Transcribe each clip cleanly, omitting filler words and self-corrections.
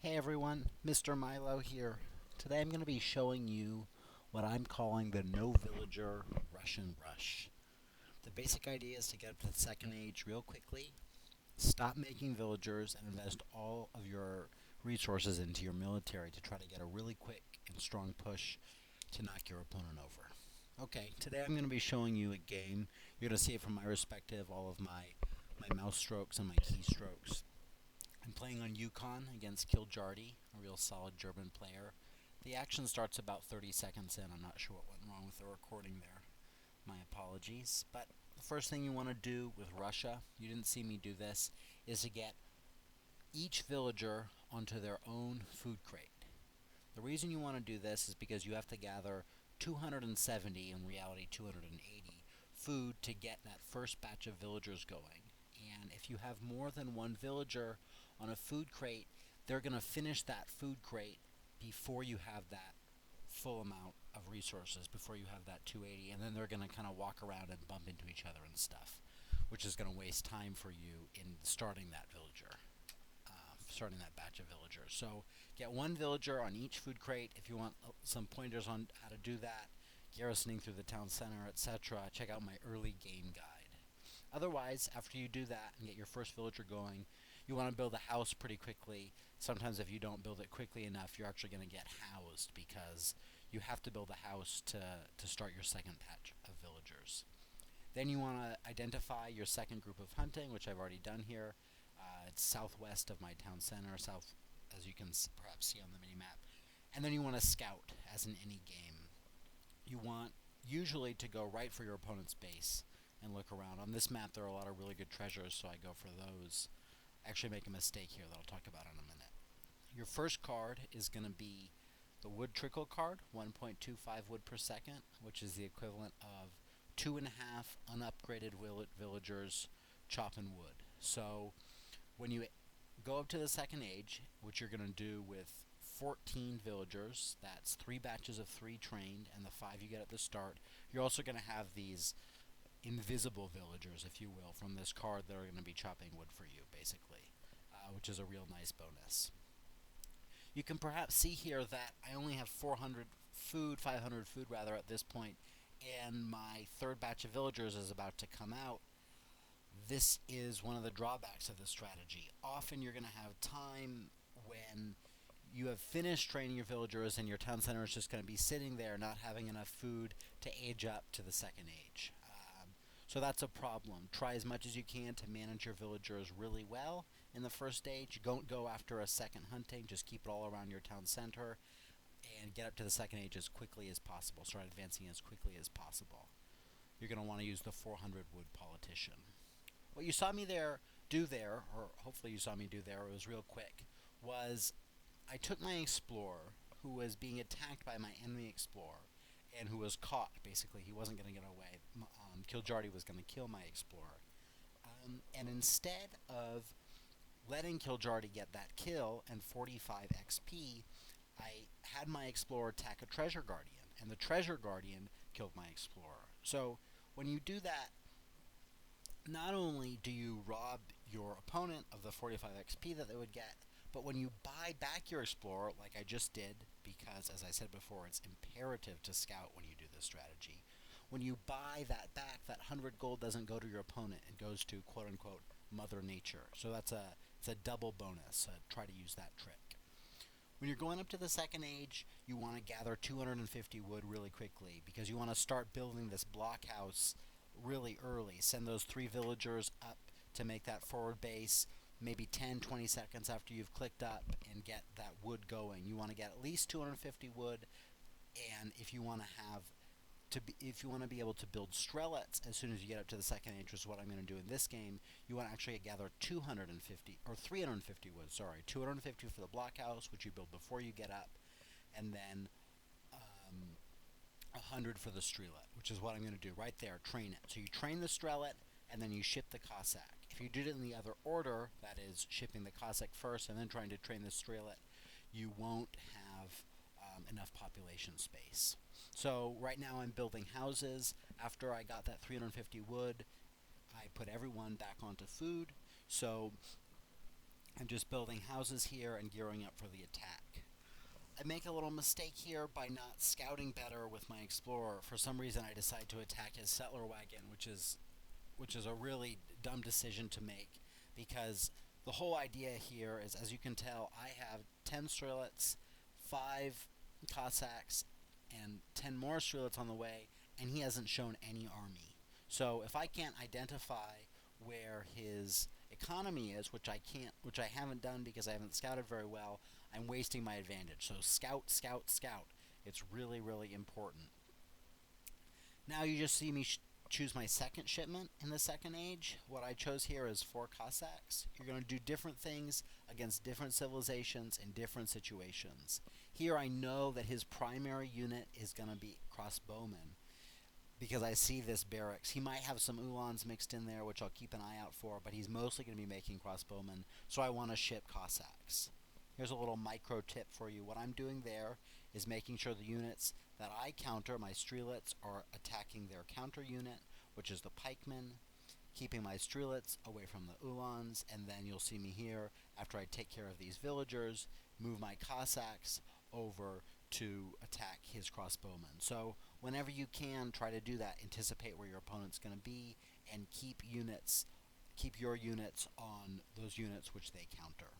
Hey everyone, Mr. Milo here. Today I'm going to be showing you what I'm calling the no villager Russian rush. The basic idea is to get up to the second age real quickly, stop making villagers, and invest all of your resources into your military to try to get a really quick and strong push to knock your opponent over. Okay, today I'm going to be showing you a game. You're going to see it from my perspective, all of my mouse strokes and my keystrokes. I'm playing on Yukon against Kiljardi, a real solid German player. The action starts about 30 seconds in. I'm not sure what went wrong with the recording there. My apologies. But the first thing you want to do with Russia, you didn't see me do this, is to get each villager onto their own food crate. The reason you want to do this is because you have to gather 270, in reality 280, food to get that first batch of villagers going. And if you have more than one villager on a food crate, they're going to finish that food crate before you have that full amount of resources, before you have that 280, and then they're going to kind of walk around and bump into each other and stuff, which is going to waste time for you in starting that villager, starting that batch of villagers. So get one villager on each food crate. If you want some pointers on how to do that, garrisoning through the town center, etc., check out my early game guide. Otherwise, after you do that and get your first villager going, you want to build a house pretty quickly. Sometimes if you don't build it quickly enough, you're actually going to get housed because you have to build a house to start your second batch of villagers. Then you want to identify your second group of hunting, which I've already done here. It's southwest of my town center, south, as you can perhaps see on the mini map. And then you want to scout, as in any game. You want usually to go right for your opponent's base and look around. On this map, there are a lot of really good treasures, so I go for those. I actually make a mistake here that I'll talk about in a minute. Your first card is going to be the wood trickle card, 1.25 wood per second, which is the equivalent of 2.5 unupgraded villagers chopping wood. So when you go up to the second age, which you're going to do with 14 villagers, that's 3 batches of 3 trained, and the 5 you get at the start, you're also going to have these invisible villagers, if you will, from this card that are going to be chopping wood for you, basically, which is a real nice bonus. You can perhaps see here that I only have 400 food, 500 food rather, at this point, and my third batch of villagers is about to come out. This is one of the drawbacks of this strategy. Often you're going to have time when you have finished training your villagers and your town center is just going to be sitting there not having enough food to age up to the second age. So that's a problem. Try as much as you can to manage your villagers really well in the first stage. Don't go after a second hunting. Just keep it all around your town center and get up to the second age as quickly as possible. Start advancing as quickly as possible. You're going to want to use the 400 wood politician. What you saw me do there, or hopefully you saw me do there, it was real quick, was I took my explorer, who was being attacked by my enemy explorer, and who was caught, basically. He wasn't going to get away. Kiljardi was going to kill my explorer. And instead of letting Kiljardi get that kill and 45 XP, I had my explorer attack a treasure guardian, and the treasure guardian killed my explorer. So when you do that, not only do you rob your opponent of the 45 XP that they would get, but when you buy back your explorer, like I just did, because as I said before, it's imperative to scout when you do this strategy. When you buy that back, that 100 gold doesn't go to your opponent. It goes to quote unquote Mother Nature. So it's a double bonus. Try to use that trick. When you're going up to the second age, you want to gather 250 wood really quickly because you want to start building this blockhouse really early. Send those 3 villagers up to make that forward base maybe 10-20 seconds after you've clicked up and get that wood going. You want to get at least 250 wood, and if you want to be able to build strelets as soon as you get up to the second age, which is what I'm going to do in this game, you want to actually gather 250 or 350 wood. 250 for the blockhouse, which you build before you get up, and then 100 for the strelet, which is what I'm going to do right there. Train it. So you train the strelet, and then you ship the Cossack. If you did it in the other order, that is, shipping the Cossack first and then trying to train the strelet, you won't have enough population space. So right now I'm building houses. After I got that 350 wood, I put everyone back onto food. So I'm just building houses here and gearing up for the attack. I make a little mistake here by not scouting better with my explorer. For some reason I decide to attack his settler wagon, which is a really dumb decision to make because the whole idea here is, as you can tell, I have 10 Strelets, 5 Cossacks, and 10 more Strelets on the way, and he hasn't shown any army. So if I can't identify where his economy is, which I haven't done because I haven't scouted very well, I'm wasting my advantage. So scout, scout, scout. It's really, really important. Now you just see me choose my second shipment in the second age. What I chose here is 4 Cossacks. You're going to do different things against different civilizations in different situations. Here I know that his primary unit is going to be crossbowmen because I see this barracks. He might have some Uhlans mixed in there, which I'll keep an eye out for, but he's mostly going to be making crossbowmen, so I want to ship Cossacks. Here's a little micro tip for you. What I'm doing there is making sure the units that I counter, my Strelets, are attacking their counter unit, which is the pikemen, keeping my Strelets away from the Uhlans, and then you'll see me here, after I take care of these villagers, move my Cossacks over to attack his crossbowmen. So whenever you can, try to do that. Anticipate where your opponent's going to be, and keep your units on those units which they counter.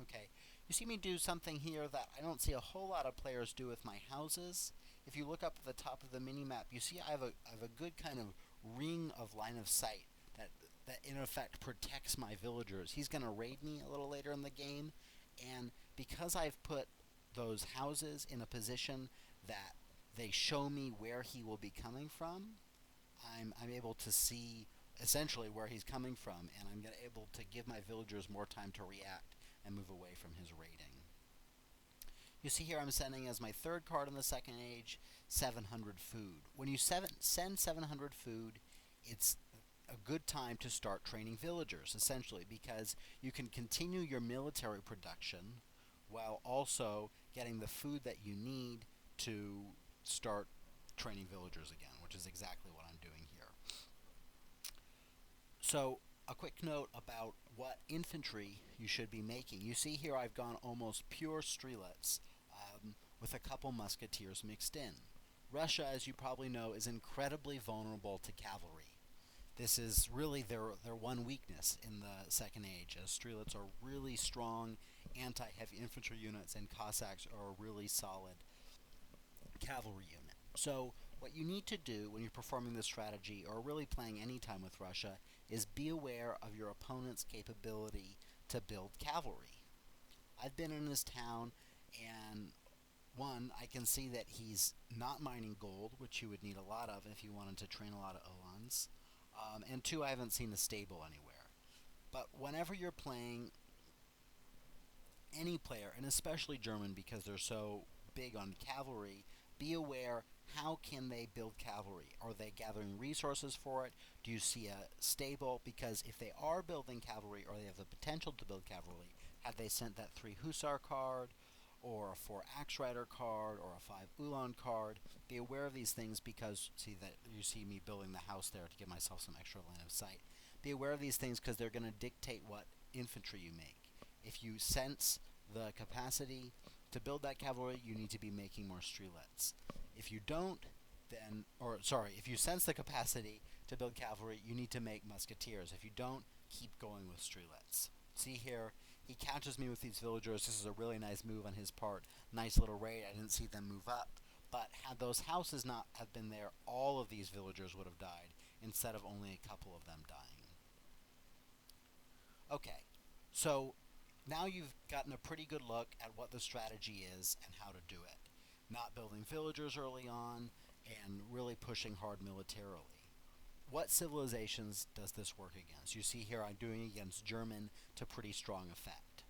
Okay, you see me do something here that I don't see a whole lot of players do with my houses. If you look up at the top of the mini-map, you see I have a good kind of ring of line of sight that in effect protects my villagers. He's going to raid me a little later in the game, and because I've put those houses in a position that they show me where he will be coming from, I'm able to see essentially where he's coming from, and I'm able to give my villagers more time to react and move away from his raiding. You see here I'm sending as my third card in the second age 700 food. When you send 700 food, it's a good time to start training villagers, essentially, because you can continue your military production while also getting the food that you need to start training villagers again, which is exactly what I'm doing here. So a quick note about what infantry you should be making. You see here I've gone almost pure Strelets with a couple musketeers mixed in. Russia, as you probably know, is incredibly vulnerable to cavalry. This is really their one weakness in the second age, as Strelets are really strong anti-heavy infantry units and Cossacks are a really solid cavalry unit. So what you need to do when you're performing this strategy, or really playing any time with Russia, is be aware of your opponent's capability to build cavalry. I've been in this town, and one, I can see that he's not mining gold, which you would need a lot of if you wanted to train a lot of Uhlans. And two, I haven't seen a stable anywhere. But whenever you're playing any player, and especially German because they're so big on cavalry, be aware, how can they build cavalry? Are they gathering resources for it? Do you see a stable? Because if they are building cavalry, or they have the potential to build cavalry, have they sent that 3 Hussar card, or a 4 Axe Rider card, or a 5 Ulan card? Be aware of these things because, see that you see me building the house there to give myself some extra line of sight. Be aware of these things because they're going to dictate what infantry you make. If you sense the capacity to build that cavalry, you need to be making more Strelets. If you don't, if you sense the capacity to build cavalry, you need to make musketeers. If you don't, keep going with Strelets. See here, he catches me with these villagers. This is a really nice move on his part. Nice little raid. I didn't see them move up. But had those houses not have been there, all of these villagers would have died, instead of only a couple of them dying. Okay, so now you've gotten a pretty good look at what the strategy is and how to do it. Not building villagers early on, and really pushing hard militarily. What civilizations does this work against? You see here I'm doing against German to pretty strong effect.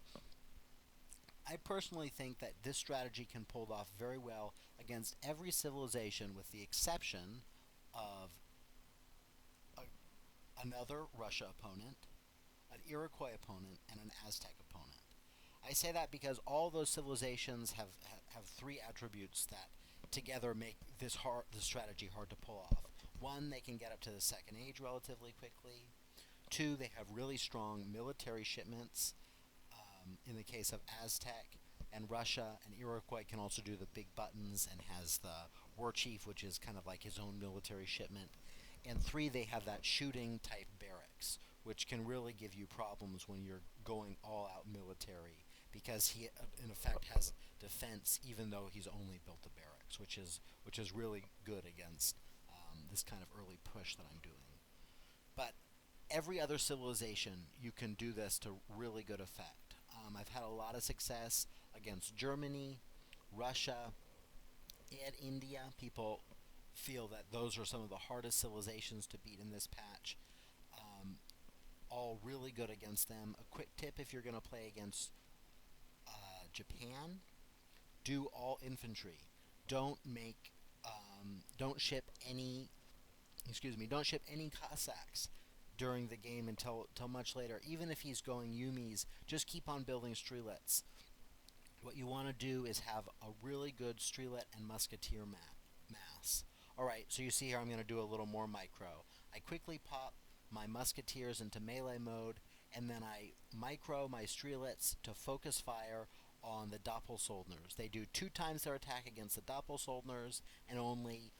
I personally think that this strategy can pull off very well against every civilization with the exception of another Russia opponent, an Iroquois opponent, and an Aztec opponent. I say that because all those civilizations have 3 attributes that together make this strategy hard to pull off. 1, they can get up to the second age relatively quickly. 2, they have really strong military shipments. In the case of Aztec and Russia, and Iroquois can also do the big buttons and has the war chief, which is kind of like his own military shipment. And 3, they have that shooting type barracks, which can really give you problems when you're going all out military, because he in effect has defense even though he's only built the barracks, which is really good against this kind of early push that I'm doing. But every other civilization, you can do this to really good effect. I've had a lot of success against Germany, Russia, and India. People feel that those are some of the hardest civilizations to beat in this patch. Um, all really good against them. A quick tip if you're going to play against Japan, do all infantry. Don't make, don't ship any, don't ship any Cossacks during the game until much later. Even if he's going Yumis, just keep on building streelets. What you want to do is have a really good streetlet and musketeer mass. Alright, so you see here I'm going to do a little more micro. I quickly pop my musketeers into melee mode, and then I micro my streelets to focus fire on the Doppelsoldners. They do 2 times their attack against the Doppelsoldners, and only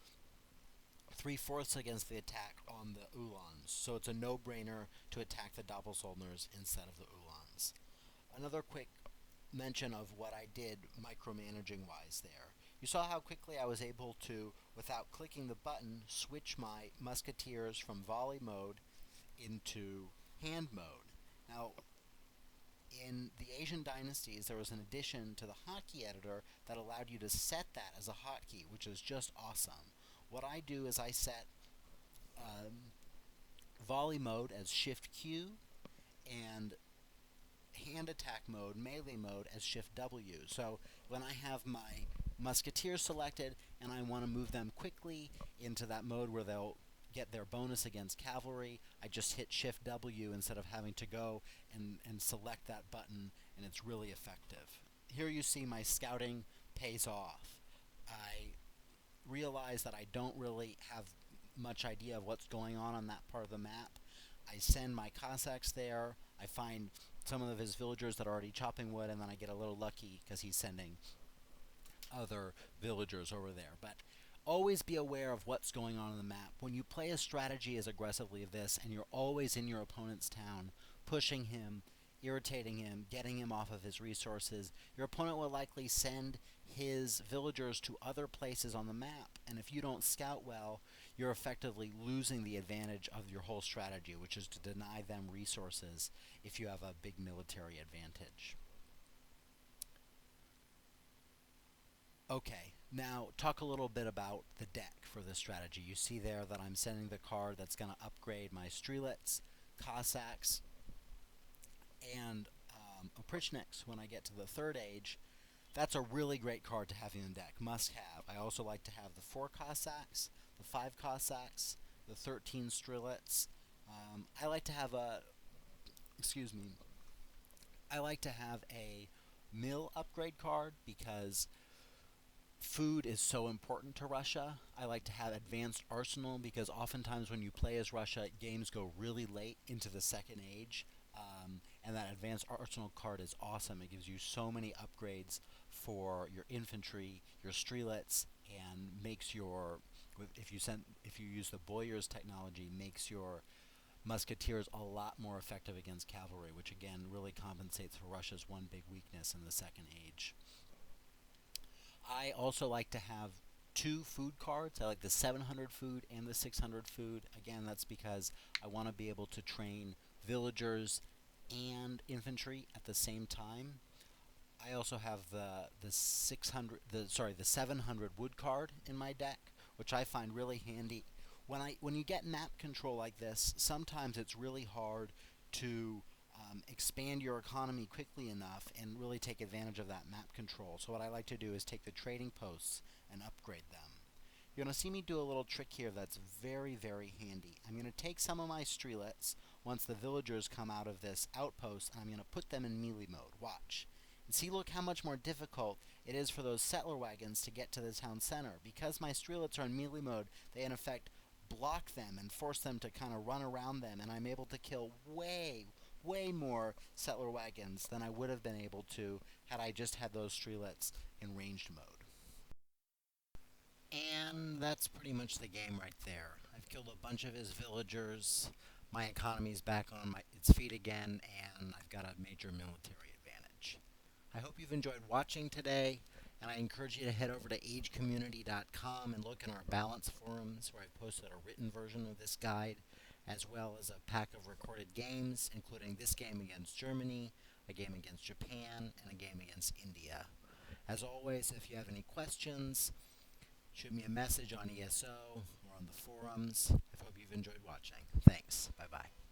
3/4 against the attack on the Uhlans. So it's a no-brainer to attack the Doppelsoldners instead of the Uhlans. Another quick mention of what I did micromanaging wise there. You saw how quickly I was able to, without clicking the button, switch my musketeers from volley mode into hand mode. Now, in the Asian dynasties, there was an addition to the hotkey editor that allowed you to set that as a hotkey, which is just awesome. What I do is I set volley mode as Shift Q and hand attack mode, melee mode, as Shift W. So when I have my musketeers selected and I want to move them quickly into that mode where they'll get their bonus against cavalry, I just hit Shift W instead of having to go and select that button, and it's really effective. Here you see my scouting pays off. I realize that I don't really have much idea of what's going on that part of the map. I send my Cossacks there. I find some of his villagers that are already chopping wood, and then I get a little lucky because he's sending other villagers over there. But always be aware of what's going on in the map. When you play a strategy as aggressively as this, and you're always in your opponent's town, pushing him, irritating him, getting him off of his resources, your opponent will likely send his villagers to other places on the map, and if you don't scout well, you're effectively losing the advantage of your whole strategy, which is to deny them resources if you have a big military advantage. Okay, now talk a little bit about the deck for this strategy. You see there that I'm sending the card that's going to upgrade my Strelets, Cossacks, and Oprichniks when I get to the 3rd age. That's a really great card to have in the deck, must have. I also like to have the 4 Cossacks, the 5 Cossacks, the 13 Strelets. I like to have a, I like to have a mill upgrade card because food is so important to Russia. I like to have advanced arsenal because oftentimes when you play as Russia, games go really late into the 2nd age. And that advanced arsenal card is awesome. It gives you so many upgrades for your infantry, your streelets, and makes your, if you use the Boyer's technology, makes your musketeers a lot more effective against cavalry, which again really compensates for Russia's one big weakness in the 2nd age. I also like to have 2 food cards. I like the 700 food and the 600 food. Again, that's because I want to be able to train villagers and infantry at the same time. I also have the 700 wood card in my deck, which I find really handy. When you get map control like this, sometimes it's really hard to expand your economy quickly enough and really take advantage of that map control. So what I like to do is take the trading posts and upgrade them. You're going to see me do a little trick here that's very, very handy. I'm going to take some of my streelets once the villagers come out of this outpost, and I'm going to put them in melee mode. Watch. And see, look how much more difficult it is for those settler wagons to get to the town center. Because my streelets are in melee mode, they in effect block them and force them to kind of run around them, and I'm able to kill way, way more settler wagons than I would have been able to had I just had those streetlets in ranged mode. And that's pretty much the game right there. I've killed a bunch of his villagers. My economy's back on its feet again, and I've got a major military advantage. I hope you've enjoyed watching today, and I encourage you to head over to agecommunity.com and look in our balance forums where I've posted a written version of this guide, as well as a pack of recorded games, including this game against Germany, a game against Japan, and a game against India. As always, if you have any questions, shoot me a message on ESO or on the forums. I hope you've enjoyed watching. Thanks. Bye-bye.